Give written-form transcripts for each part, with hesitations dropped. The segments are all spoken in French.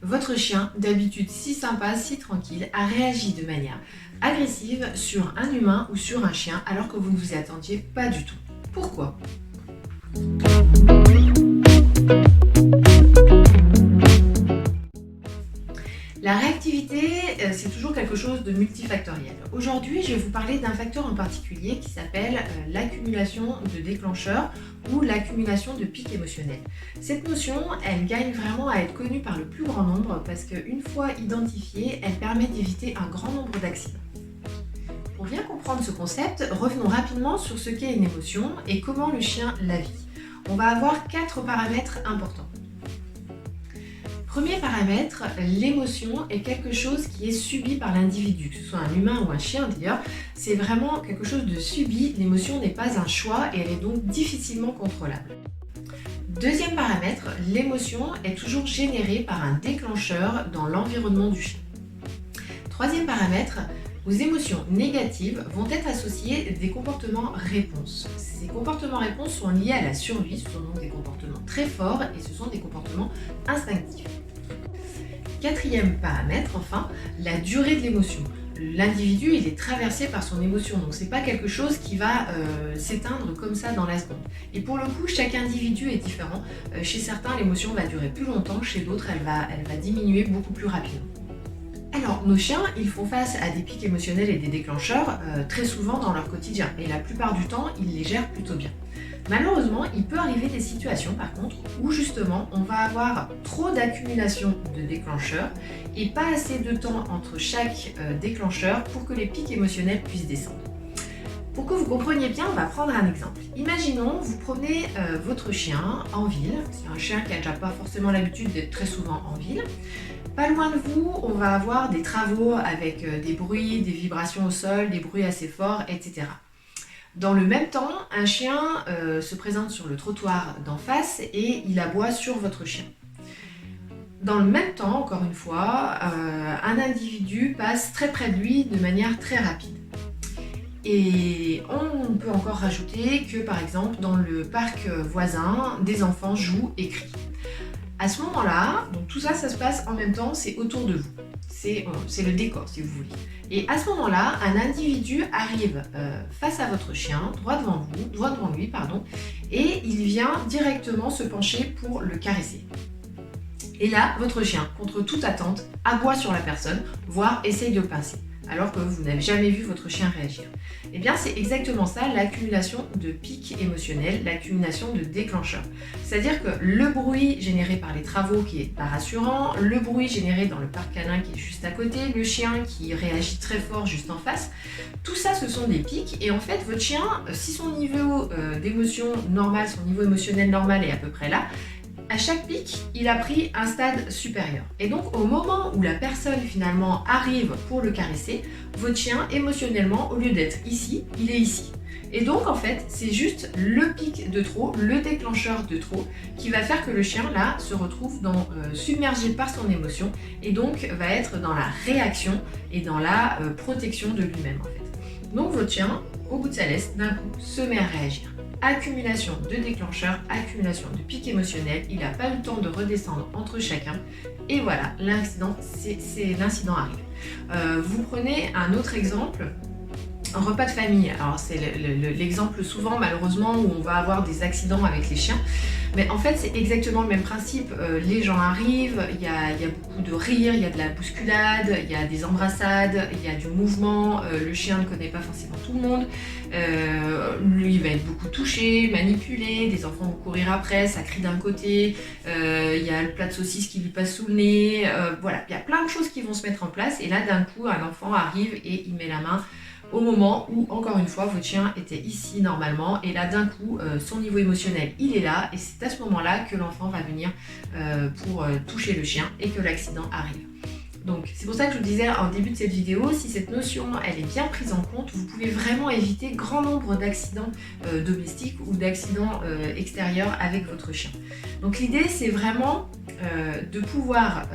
Votre chien, d'habitude si sympa, si tranquille, a réagi de manière agressive sur un humain ou sur un chien alors que vous ne vous y attendiez pas du tout. Pourquoi ? La réactivité, c'est toujours quelque chose de multifactoriel. Aujourd'hui, je vais vous parler d'un facteur en particulier qui s'appelle l'accumulation de déclencheurs ou l'accumulation de pics émotionnels. Cette notion, elle gagne vraiment à être connue par le plus grand nombre parce qu'une fois identifiée, elle permet d'éviter un grand nombre d'accidents. Pour bien comprendre ce concept, revenons rapidement sur ce qu'est une émotion et comment le chien la vit. On va avoir 4 paramètres importants. Premier paramètre, l'émotion est quelque chose qui est subi par l'individu, que ce soit un humain ou un chien d'ailleurs, c'est vraiment quelque chose de subi, l'émotion n'est pas un choix et elle est donc difficilement contrôlable. Deuxième paramètre, l'émotion est toujours générée par un déclencheur dans l'environnement du chien. Troisième paramètre, vos émotions négatives vont être associées des comportements réponses. Ces comportements réponses sont liés à la survie, ce sont donc des comportements très forts et ce sont des comportements instinctifs. Quatrième paramètre, enfin, la durée de l'émotion. L'individu, il est traversé par son émotion, donc c'est pas quelque chose qui va s'éteindre comme ça dans la seconde. Et pour le coup, chaque individu est différent. Chez certains, l'émotion va durer plus longtemps, chez d'autres, elle va diminuer beaucoup plus rapidement. Alors, nos chiens, ils font face à des pics émotionnels et des déclencheurs très souvent dans leur quotidien, et la plupart du temps, ils les gèrent plutôt bien. Malheureusement, il peut arriver des situations par contre où justement on va avoir trop d'accumulation de déclencheurs et pas assez de temps entre chaque déclencheur pour que les pics émotionnels puissent descendre. Pour que vous compreniez bien, on va prendre un exemple. Imaginons, vous promenez votre chien en ville, c'est un chien qui n'a déjà pas forcément l'habitude d'être très souvent en ville. Pas loin de vous, on va avoir des travaux avec des bruits, des vibrations au sol, des bruits assez forts, etc. Dans le même temps, un chien se présente sur le trottoir d'en face et il aboie sur votre chien. Dans le même temps, encore une fois, un individu passe très près de lui de manière très rapide. Et on peut encore rajouter que par exemple dans le parc voisin, des enfants jouent et crient. À ce moment-là, donc tout ça, ça se passe en même temps, c'est autour de vous. C'est le décor si vous voulez. Et à ce moment-là, un individu arrive face à votre chien, droit devant lui, et il vient directement se pencher pour le caresser. Et là, votre chien, contre toute attente, aboie sur la personne, voire essaye de le pincer, alors que vous n'avez jamais vu votre chien réagir. Eh bien, c'est exactement ça, l'accumulation de pics émotionnels, l'accumulation de déclencheurs. C'est-à-dire que le bruit généré par les travaux qui est pas rassurant, le bruit généré dans le parc canin qui est juste à côté, le chien qui réagit très fort juste en face, tout ça, ce sont des pics. Et en fait, votre chien, si son niveau d'émotion normal, son niveau émotionnel normal est à peu près là, à chaque pic, il a pris un stade supérieur. Et donc, au moment où la personne finalement arrive pour le caresser, votre chien, émotionnellement, au lieu d'être ici, il est ici. Et donc, en fait, c'est juste le pic de trop, le déclencheur de trop, qui va faire que le chien, là, se retrouve submergé par son émotion et donc va être dans la réaction et dans la protection de lui-même, en fait. Donc, votre chien, au bout de sa laisse, d'un coup, se met à réagir. Accumulation de déclencheurs, accumulation de pics émotionnels, il n'a pas eu le temps de redescendre entre chacun et voilà, l'incident arrive. Vous prenez un autre exemple, un repas de famille. Alors c'est l'exemple souvent malheureusement où on va avoir des accidents avec les chiens. Mais en fait, c'est exactement le même principe. Les gens arrivent, il y a beaucoup de rires, il y a de la bousculade, il y a des embrassades, il y a du mouvement. Le chien ne connaît pas forcément tout le monde. Lui, il va être beaucoup touché, manipulé. Des enfants vont courir après, ça crie d'un côté. Il y a le plat de saucisse qui lui passe sous le nez. Voilà, il y a plein de choses qui vont se mettre en place. Et là, d'un coup, un enfant arrive et il met la main au moment où, encore une fois, votre chien était ici normalement et là d'un coup son niveau émotionnel il est là et c'est à ce moment là que l'enfant va venir pour toucher le chien et que l'accident arrive. Donc c'est pour ça que je vous disais en début de cette vidéo, si cette notion elle est bien prise en compte, vous pouvez vraiment éviter grand nombre d'accidents domestiques ou d'accidents extérieurs avec votre chien. Donc l'idée c'est vraiment de pouvoir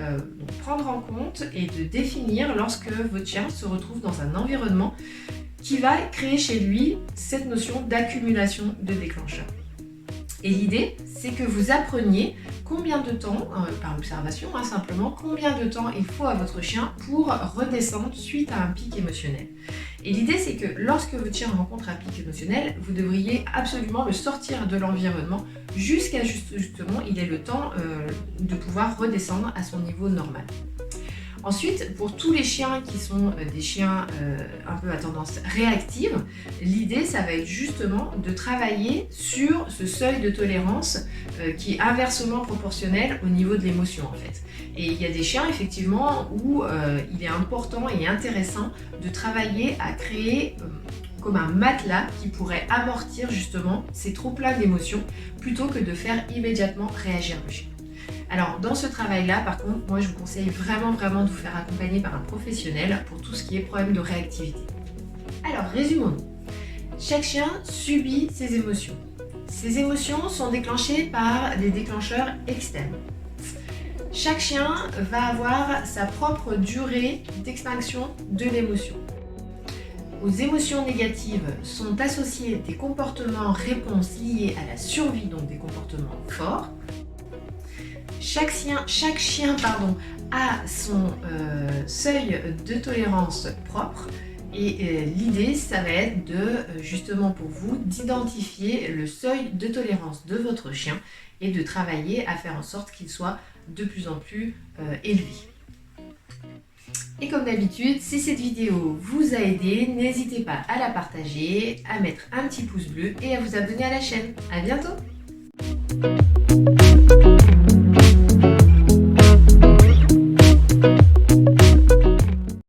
prendre en compte et de définir lorsque votre chien se retrouve dans un environnement qui va créer chez lui cette notion d'accumulation de déclencheurs. Et l'idée, c'est que vous appreniez combien de temps, par observation simplement, combien de temps il faut à votre chien pour redescendre suite à un pic émotionnel. Et l'idée, c'est que lorsque votre chien rencontre un pic émotionnel, vous devriez absolument le sortir de l'environnement jusqu'à justement il ait le temps de pouvoir redescendre à son niveau normal. Ensuite, pour tous les chiens qui sont des chiens un peu à tendance réactive, l'idée, ça va être justement de travailler sur ce seuil de tolérance qui est inversement proportionnel au niveau de l'émotion en fait. Et il y a des chiens effectivement où il est important et intéressant de travailler à créer comme un matelas qui pourrait amortir justement ces trop-pleins d'émotions plutôt que de faire immédiatement réagir le chien. Alors dans ce travail-là, par contre, moi je vous conseille vraiment de vous faire accompagner par un professionnel pour tout ce qui est problème de réactivité. Alors résumons-nous. Chaque chien subit ses émotions. Ces émotions sont déclenchées par des déclencheurs externes. Chaque chien va avoir sa propre durée d'extinction de l'émotion. Aux émotions négatives sont associés des comportements-réponses liés à la survie, donc des comportements forts. Chaque chien a son seuil de tolérance propre et l'idée, ça va être de, justement pour vous, d'identifier le seuil de tolérance de votre chien et de travailler à faire en sorte qu'il soit de plus en plus élevé. Et comme d'habitude, si cette vidéo vous a aidé, n'hésitez pas à la partager, à mettre un petit pouce bleu et à vous abonner à la chaîne. À bientôt!